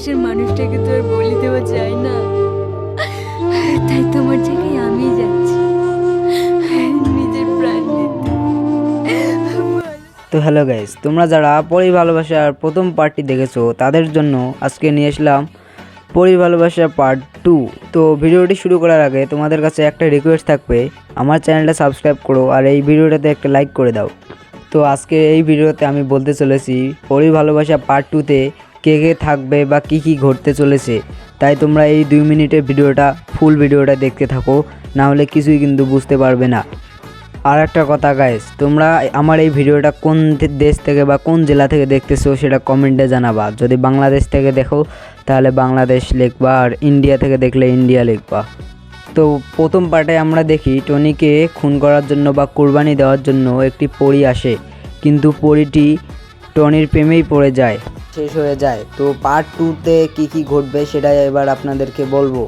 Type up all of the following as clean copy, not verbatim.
ভালোবাসার মানুষটাকে তো আর বলে দেওয়া যায় না, তাই তোমার জায়গায় আমি যাচ্ছি নিজের প্রাণ দিতে। তো হ্যালো গাইস, তোমরা যারা পরি ভালোবাসার প্রথম পার্টটি দেখেছো তাদের জন্য আজকে নিয়ে আসলাম পরি ভালোবাসা পার্ট 2। তো ভিডিওটি শুরু করার আগে তোমাদের কাছে একটা রিকোয়েস্ট থাকবে, আমার চ্যানেলটা সাবস্ক্রাইব করো আর এই ভিডিওটাতে একটা লাইক করে দাও। তো আজকে এই ভিডিওতে আমি বলতে চলেছি পরি ভালোবাসা পার্ট 2তে কে কে থাকবে বা কি কি ঘটতে চলেছে। তাই তোমরা এই 2 মিনিটের ভিডিওটা ফুল ভিডিওটা দেখতে থাকো, না হলে কিছুই কিন্তু বুঝতে পারবে না। আর একটা কথা গাইস, তোমরা আমার এই ভিডিওটা কোন দেশ থেকে বা কোন জেলা থেকে দেখতেছো সেটা কমেন্টে জানাবা। যদি বাংলাদেশ থেকে দেখো তাহলে বাংলাদেশ লিখবা, আর ইন্ডিয়া থেকে দেখলে ইন্ডিয়া লিখবা। তো প্রথম পার্টে আমরা দেখি টনিকে খুন করার জন্য বা কুরবানি দেওয়ার জন্য একটি পরী আসে, কিন্তু পরীটি টনির প্রেমেই পড়ে যায়, শেষ হয়ে যায়। তো পার্ট 2তে কী কী ঘটবে সেটাই এবার আপনাদেরকে বলবো।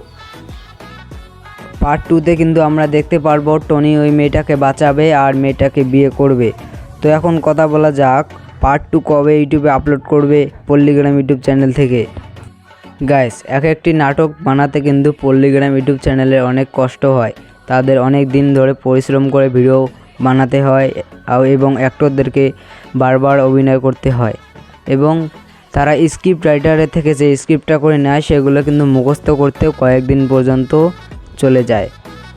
পার্ট 2তে কিন্তু আমরা দেখতে পারবো টনি ওই মেয়েটাকে বাঁচাবে আর মেয়েটাকে বিয়ে করবে। তো এখন কথা বলা যাক, পার্ট 2 কবে ইউটিউবে আপলোড করবে পল্লীগ্রাম ইউটিউব চ্যানেল থেকে। গাইস, একটি নাটক বানাতে কিন্তু পল্লীগ্রাম ইউটিউব চ্যানেলে অনেক কষ্ট হয়, তাদের অনেক দিন ধরে পরিশ্রম করে ভিডিও বানাতে হয় এবং অ্যাক্টরদেরকে বারবার অভিনয় করতে হয়, এবং তারা স্ক্রিপ্ট রাইটারের থেকে যে স্ক্রিপ্টটা করে নেয় সেগুলো কিন্তু মুখস্থ করতেও কয়েকদিন পর্যন্ত চলে যায়।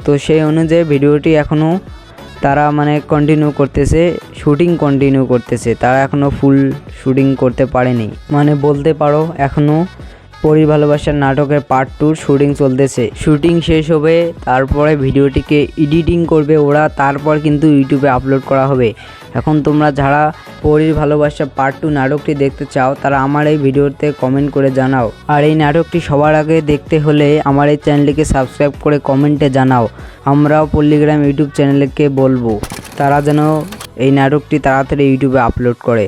তো সেই অনুযায়ী ভিডিওটি এখনও তারা কন্টিনিউ করতেছে, শুটিং কন্টিনিউ করতেছে, তারা এখনও ফুল শুটিং করতে পারেনি, বলতে পারো এখনও পরি ভালোবাসার নাটকের পার্ট 2 শুটিং চলতেছে। শুটিং শেষ হবে, তারপরে ভিডিওটিকে এডিটিং করবে ওরা, তারপর কিন্তু ইউটিউবে আপলোড করা হবে। এখন তোমরা যারা পরির ভালোবাসা পার্ট 2 নাটকটি দেখতে চাও তারা আমার এই ভিডিওতে কমেন্ট করে জানাও, আর এই নাটকটি সবার আগে দেখতে হলে আমার এই চ্যানেলটিকে সাবস্ক্রাইব করে কমেন্টে জানাও। আমরাও পল্লীগ্রাম ইউটিউব চ্যানেলকে বলবো তারা যেন এই নাটকটি তাড়াতাড়ি ইউটিউবে আপলোড করে।